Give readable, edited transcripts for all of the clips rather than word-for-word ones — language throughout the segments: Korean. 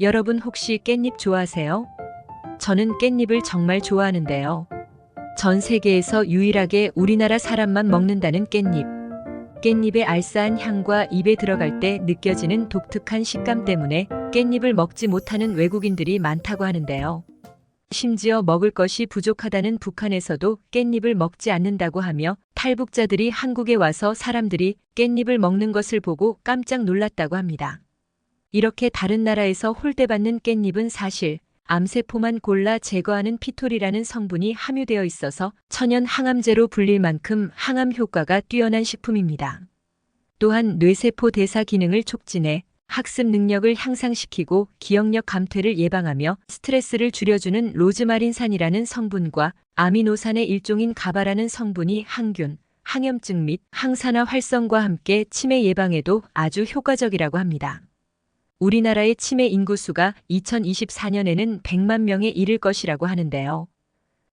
여러분 혹시 깻잎 좋아하세요? 저는 깻잎을 정말 좋아하는데요. 전 세계에서 유일하게 우리나라 사람만 먹는다는 깻잎. 깻잎의 알싸한 향과 입에 들어갈 때 느껴지는 독특한 식감 때문에 깻잎을 먹지 못하는 외국인들이 많다고 하는데요. 심지어 먹을 것이 부족하다는 북한에서도 깻잎을 먹지 않는다고 하며 탈북자들이 한국에 와서 사람들이 깻잎을 먹는 것을 보고 깜짝 놀랐다고 합니다. 이렇게 다른 나라에서 홀대받는 깻잎은 사실 암세포만 골라 제거하는 피톨이라는 성분이 함유되어 있어서 천연 항암제로 불릴 만큼 항암 효과가 뛰어난 식품입니다. 또한 뇌세포 대사 기능을 촉진해 학습 능력을 향상시키고 기억력 감퇴를 예방하며 스트레스를 줄여주는 로즈마린산이라는 성분과 아미노산의 일종인 가바라는 성분이 항균, 항염증 및 항산화 활성과 함께 치매 예방에도 아주 효과적이라고 합니다. 우리나라의 치매 인구수가 2024년에는 100만 명에 이를 것이라고 하는데요.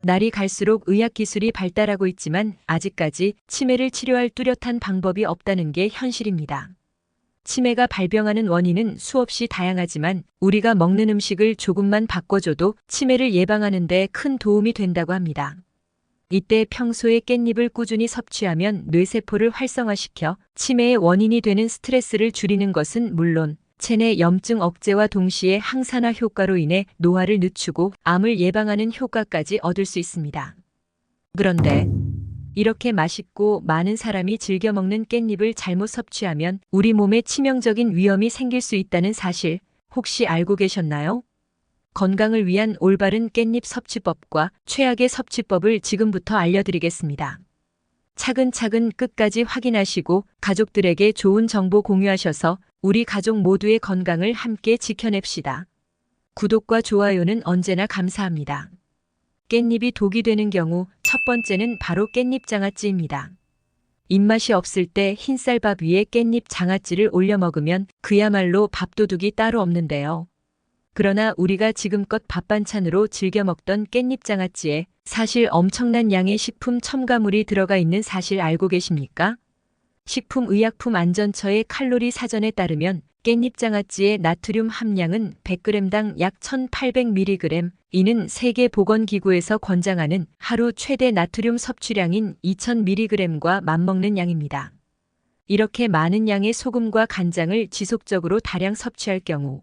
날이 갈수록 의학기술이 발달하고 있지만 아직까지 치매를 치료할 뚜렷한 방법이 없다는 게 현실입니다. 치매가 발병하는 원인은 수없이 다양하지만 우리가 먹는 음식을 조금만 바꿔줘도 치매를 예방하는 데 큰 도움이 된다고 합니다. 이때 평소에 깻잎을 꾸준히 섭취하면 뇌세포를 활성화시켜 치매의 원인이 되는 스트레스를 줄이는 것은 물론 체내 염증 억제와 동시에 항산화 효과로 인해 노화를 늦추고 암을 예방하는 효과까지 얻을 수 있습니다. 그런데 이렇게 맛있고 많은 사람이 즐겨 먹는 깻잎을 잘못 섭취하면 우리 몸에 치명적인 위험이 생길 수 있다는 사실 혹시 알고 계셨나요? 건강을 위한 올바른 깻잎 섭취법과 최악의 섭취법을 지금부터 알려드리겠습니다. 차근차근 끝까지 확인하시고 가족들에게 좋은 정보 공유하셔서 우리 가족 모두의 건강을 함께 지켜냅시다. 구독과 좋아요는 언제나 감사합니다. 깻잎이 독이 되는 경우 첫 번째는 바로 깻잎 장아찌입니다. 입맛이 없을 때 흰쌀밥 위에 깻잎 장아찌를 올려 먹으면 그야말로 밥도둑이 따로 없는데요. 그러나 우리가 지금껏 밥 반찬으로 즐겨 먹던 깻잎 장아찌에 사실 엄청난 양의 식품 첨가물이 들어가 있는 사실 알고 계십니까? 식품의약품안전처의 칼로리 사전에 따르면 깻잎 장아찌의 나트륨 함량은 100g당 약 1800mg, 이는 세계보건기구에서 권장하는 하루 최대 나트륨 섭취량인 2000mg과 맞먹는 양입니다. 이렇게 많은 양의 소금과 간장을 지속적으로 다량 섭취할 경우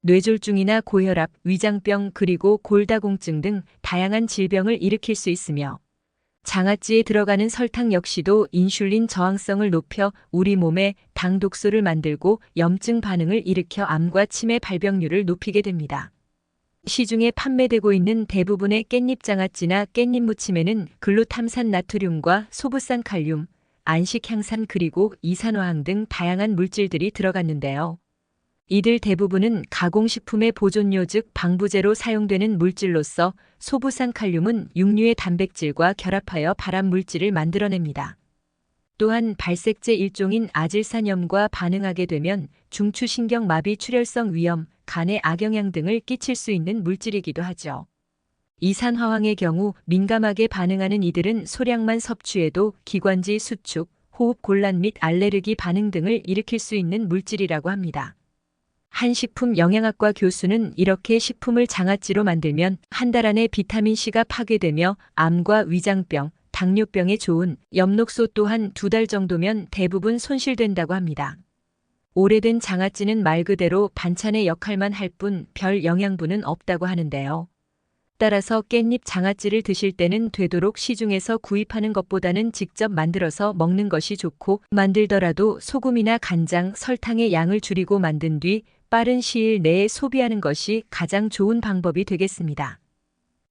뇌졸중이나 고혈압, 위장병 그리고 골다공증 등 다양한 질병을 일으킬 수 있으며 장아찌에 들어가는 설탕 역시도 인슐린 저항성을 높여 우리 몸에 당 독소를 만들고 염증 반응을 일으켜 암과 치매 발병률을 높이게 됩니다. 시중에 판매되고 있는 대부분의 깻잎 장아찌나 깻잎 무침에는 글루탐산 나트륨과 소부산 칼륨, 안식향산 그리고 이산화황 등 다양한 물질들이 들어갔는데요. 이들 대부분은 가공식품의 보존료 즉 방부제로 사용되는 물질로서 소부산 칼륨은 육류의 단백질과 결합하여 발암 물질을 만들어냅니다. 또한 발색제 일종인 아질산염과 반응하게 되면 중추신경 마비 출혈성 위염, 간에 악영향 등을 끼칠 수 있는 물질이기도 하죠. 이산화황의 경우 민감하게 반응하는 이들은 소량만 섭취해도 기관지 수축, 호흡 곤란 및 알레르기 반응 등을 일으킬 수 있는 물질이라고 합니다. 한 식품 영양학과 교수는 이렇게 식품을 장아찌로 만들면 한 달 안에 비타민C가 파괴되며 암과 위장병, 당뇨병에 좋은 엽록소 또한 2달 정도면 대부분 손실된다고 합니다. 오래된 장아찌는 말 그대로 반찬의 역할만 할 뿐 별 영양분은 없다고 하는데요. 따라서 깻잎 장아찌를 드실 때는 되도록 시중에서 구입하는 것보다는 직접 만들어서 먹는 것이 좋고 만들더라도 소금이나 간장, 설탕의 양을 줄이고 만든 뒤 빠른 시일 내에 소비하는 것이 가장 좋은 방법이 되겠습니다.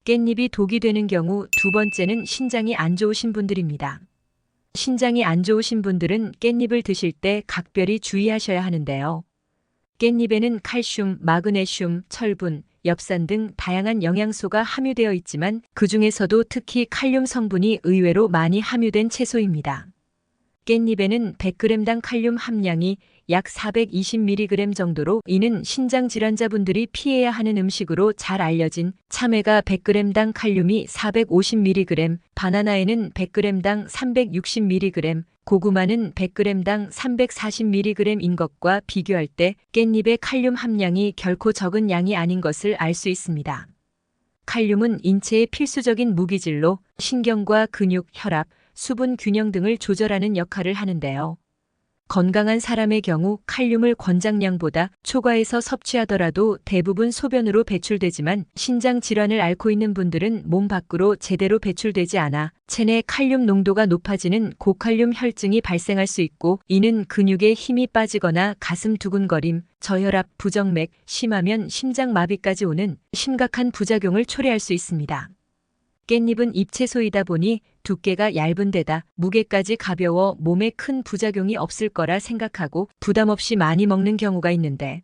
깻잎이 독이 되는 경우 두 번째는 신장이 안 좋으신 분들입니다. 신장이 안 좋으신 분들은 깻잎을 드실 때 각별히 주의하셔야 하는데요. 깻잎에는 칼슘, 마그네슘, 철분, 엽산 등 다양한 영양소가 함유되어 있지만 그 중에서도 특히 칼륨 성분이 의외로 많이 함유된 채소입니다. 깻잎에는 100g당 칼륨 함량이 약 420mg 정도로 이는 신장 질환자분들이 피해야 하는 음식으로 잘 알려진 참외가 100g당 칼륨이 450mg, 바나나에는 100g당 360mg, 고구마는 100g당 340mg인 것과 비교할 때 깻잎의 칼륨 함량이 결코 적은 양이 아닌 것을 알 수 있습니다. 칼륨은 인체의 필수적인 무기질로 신경과 근육, 혈압, 수분 균형 등을 조절하는 역할을 하는데요. 건강한 사람의 경우 칼륨을 권장량보다 초과해서 섭취하더라도 대부분 소변으로 배출되지만 신장 질환을 앓고 있는 분들은 몸 밖으로 제대로 배출되지 않아 체내 칼륨 농도가 높아지는 고칼륨 혈증이 발생할 수 있고, 이는 근육에 힘이 빠지거나 가슴 두근거림, 저혈압, 부정맥, 심하면 심장마비까지 오는 심각한 부작용을 초래할 수 있습니다. 깻잎은 잎채소이다 보니 두께가 얇은 데다 무게까지 가벼워 몸에 큰 부작용이 없을 거라 생각하고 부담 없이 많이 먹는 경우가 있는데,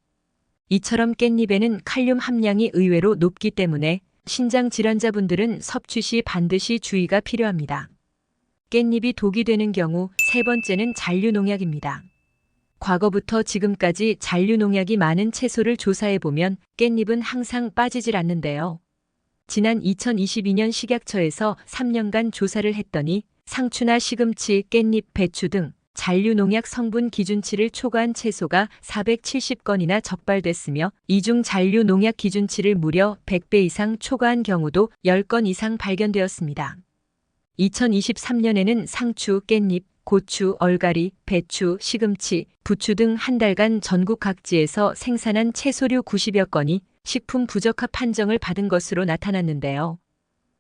이처럼 깻잎에는 칼륨 함량이 의외로 높기 때문에 신장 질환자분들은 섭취 시 반드시 주의가 필요합니다. 깻잎이 독이 되는 경우 세 번째는 잔류농약입니다. 과거부터 지금까지 잔류농약이 많은 채소를 조사해보면 깻잎은 항상 빠지질 않는데요. 지난 2022년 식약처에서 3년간 조사를 했더니 상추나 시금치, 깻잎, 배추 등 잔류농약 성분 기준치를 초과한 채소가 470건이나 적발됐으며, 이 중 잔류농약 기준치를 무려 100배 이상 초과한 경우도 10건 이상 발견되었습니다. 2023년에는 상추, 깻잎, 고추, 얼갈이, 배추, 시금치, 부추 등 한 달간 전국 각지에서 생산한 채소류 90여 건이 식품 부적합 판정을 받은 것으로 나타났는데요.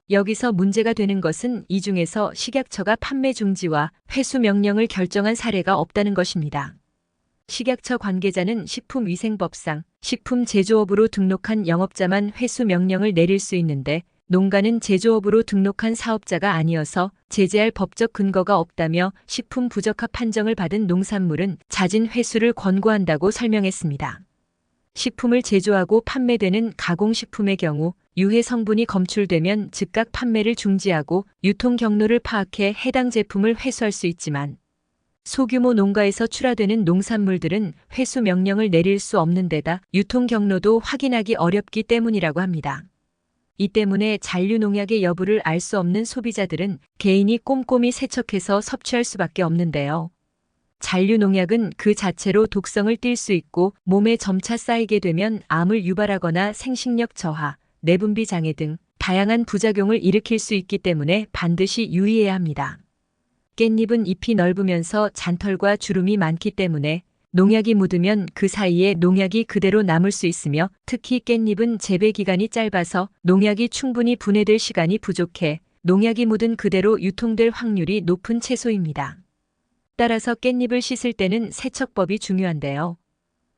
여기서 문제가 되는 것은 이 중에서 식약처가 판매 중지와 회수 명령을 결정한 사례가 없다는 것입니다. 식약처 관계자는 식품위생법상 식품 제조업으로 등록한 영업자만 회수 명령을 내릴 수 있는데, 농가는 제조업으로 등록한 사업자가 아니어서 제재할 법적 근거가 없다며 식품 부적합 판정을 받은 농산물은 자진 회수를 권고한다고 설명했습니다. 식품을 제조하고 판매되는 가공식품의 경우 유해 성분이 검출되면 즉각 판매를 중지하고 유통 경로를 파악해 해당 제품을 회수할 수 있지만, 소규모 농가에서 출하되는 농산물들은 회수 명령을 내릴 수 없는 데다 유통 경로도 확인하기 어렵기 때문이라고 합니다. 이 때문에 잔류농약의 여부를 알 수 없는 소비자들은 개인이 꼼꼼히 세척해서 섭취할 수밖에 없는데요. 잔류농약은 그 자체로 독성을 띨 수 있고 몸에 점차 쌓이게 되면 암을 유발하거나 생식력 저하, 내분비 장애 등 다양한 부작용을 일으킬 수 있기 때문에 반드시 유의해야 합니다. 깻잎은 잎이 넓으면서 잔털과 주름이 많기 때문에 농약이 묻으면 그 사이에 농약이 그대로 남을 수 있으며, 특히 깻잎은 재배 기간이 짧아서 농약이 충분히 분해될 시간이 부족해 농약이 묻은 그대로 유통될 확률이 높은 채소입니다. 따라서 깻잎을 씻을 때는 세척법이 중요한데요.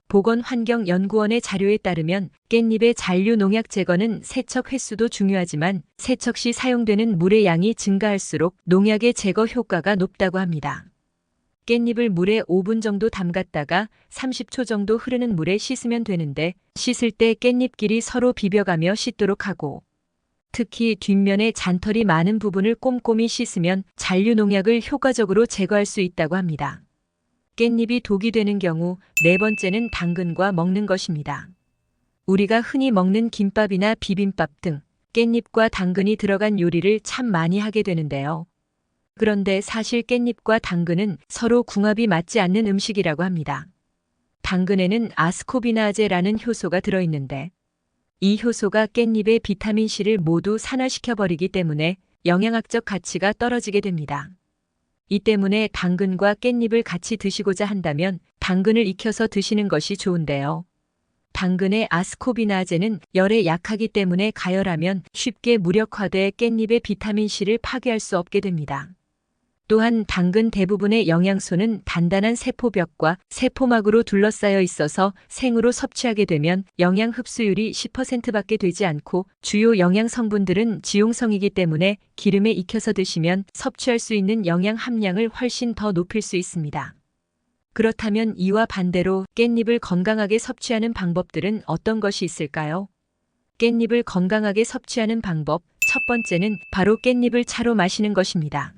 보건환경연구원의 자료에 따르면 깻잎의 잔류농약 제거는 세척 횟수도 중요하지만 세척 시 사용되는 물의 양이 증가할수록 농약의 제거 효과가 높다고 합니다. 깻잎을 물에 5분 정도 담갔다가 30초 정도 흐르는 물에 씻으면 되는데, 씻을 때 깻잎끼리 서로 비벼가며 씻도록 하고, 특히 뒷면에 잔털이 많은 부분을 꼼꼼히 씻으면 잔류농약을 효과적으로 제거할 수 있다고 합니다. 깻잎이 독이 되는 경우 네 번째는 당근과 먹는 것입니다. 우리가 흔히 먹는 김밥이나 비빔밥 등 깻잎과 당근이 들어간 요리를 참 많이 하게 되는데요. 그런데 사실 깻잎과 당근은 서로 궁합이 맞지 않는 음식이라고 합니다. 당근에는 아스코비나아제라는 효소가 들어있는데, 이 효소가 깻잎의 비타민C를 모두 산화시켜버리기 때문에 영양학적 가치가 떨어지게 됩니다. 이 때문에 당근과 깻잎을 같이 드시고자 한다면 당근을 익혀서 드시는 것이 좋은데요. 당근의 아스코비나아제는 열에 약하기 때문에 가열하면 쉽게 무력화돼 깻잎의 비타민C를 파괴할 수 없게 됩니다. 또한 당근 대부분의 영양소는 단단한 세포벽과 세포막으로 둘러싸여 있어서 생으로 섭취하게 되면 영양 흡수율이 10%밖에 되지 않고, 주요 영양 성분들은 지용성이기 때문에 기름에 익혀서 드시면 섭취할 수 있는 영양 함량을 훨씬 더 높일 수 있습니다. 그렇다면 이와 반대로 깻잎을 건강하게 섭취하는 방법들은 어떤 것이 있을까요? 깻잎을 건강하게 섭취하는 방법, 첫 번째는 바로 깻잎을 차로 마시는 것입니다.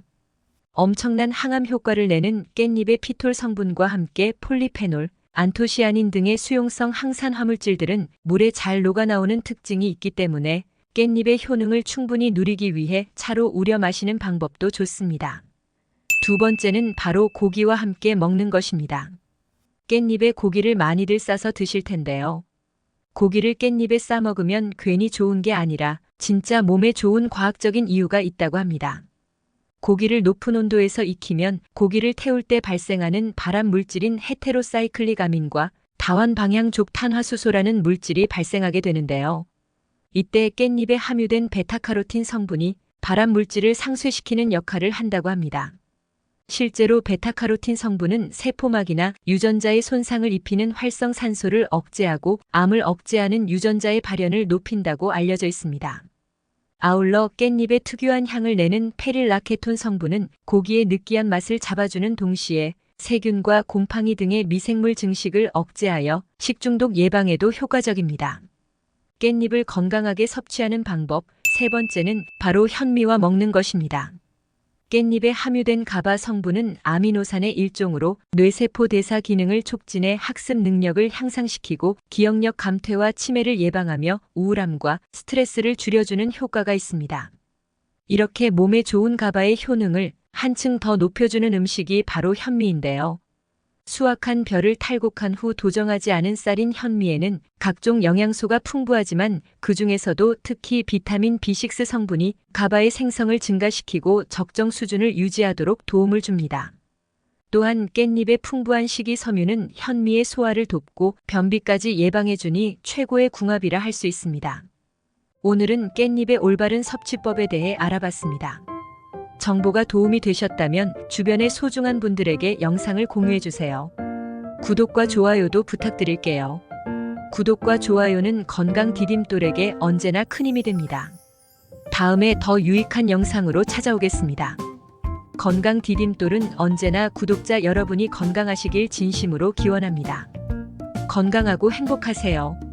엄청난 항암 효과를 내는 깻잎의 피톨 성분과 함께 폴리페놀, 안토시아닌 등의 수용성 항산 화물질들은 물에 잘 녹아나오는 특징이 있기 때문에 깻잎의 효능을 충분히 누리기 위해 차로 우려 마시는 방법도 좋습니다. 두 번째는 바로 고기와 함께 먹는 것입니다. 깻잎에 고기를 많이들 싸서 드실 텐데요. 고기를 깻잎에 싸 먹으면 괜히 좋은 게 아니라 진짜 몸에 좋은 과학적인 이유가 있다고 합니다. 고기를 높은 온도에서 익히면 고기를 태울 때 발생하는 발암 물질인 헤테로사이클릭 아민과 다환 방향족 탄화수소라는 물질이 발생하게 되는데요. 이때 깻잎에 함유된 베타카로틴 성분이 발암 물질을 상쇄시키는 역할을 한다고 합니다. 실제로 베타카로틴 성분은 세포막이나 유전자의 손상을 입히는 활성산소를 억제하고 암을 억제하는 유전자의 발현을 높인다고 알려져 있습니다. 아울러 깻잎의 특유한 향을 내는 페릴라케톤 성분은 고기의 느끼한 맛을 잡아주는 동시에 세균과 곰팡이 등의 미생물 증식을 억제하여 식중독 예방에도 효과적입니다. 깻잎을 건강하게 섭취하는 방법 세 번째는 바로 현미와 먹는 것입니다. 깻잎에 함유된 가바 성분은 아미노산의 일종으로 뇌세포 대사 기능을 촉진해 학습 능력을 향상시키고 기억력 감퇴와 치매를 예방하며 우울함과 스트레스를 줄여주는 효과가 있습니다. 이렇게 몸에 좋은 가바의 효능을 한층 더 높여주는 음식이 바로 현미인데요. 수확한 벼를 탈곡한 후 도정하지 않은 쌀인 현미에는 각종 영양소가 풍부하지만 그 중에서도 특히 비타민 B6 성분이 가바의 생성을 증가시키고 적정 수준을 유지하도록 도움을 줍니다. 또한 깻잎의 풍부한 식이섬유는 현미의 소화를 돕고 변비까지 예방해주니 최고의 궁합이라 할 수 있습니다. 오늘은 깻잎의 올바른 섭취법에 대해 알아봤습니다. 정보가 도움이 되셨다면 주변의 소중한 분들에게 영상을 공유해주세요. 구독과 좋아요도 부탁드릴게요. 구독과 좋아요는 건강 디딤돌에게 언제나 큰 힘이 됩니다. 다음에 더 유익한 영상으로 찾아오겠습니다. 건강 디딤돌은 언제나 구독자 여러분이 건강하시길 진심으로 기원합니다. 건강하고 행복하세요.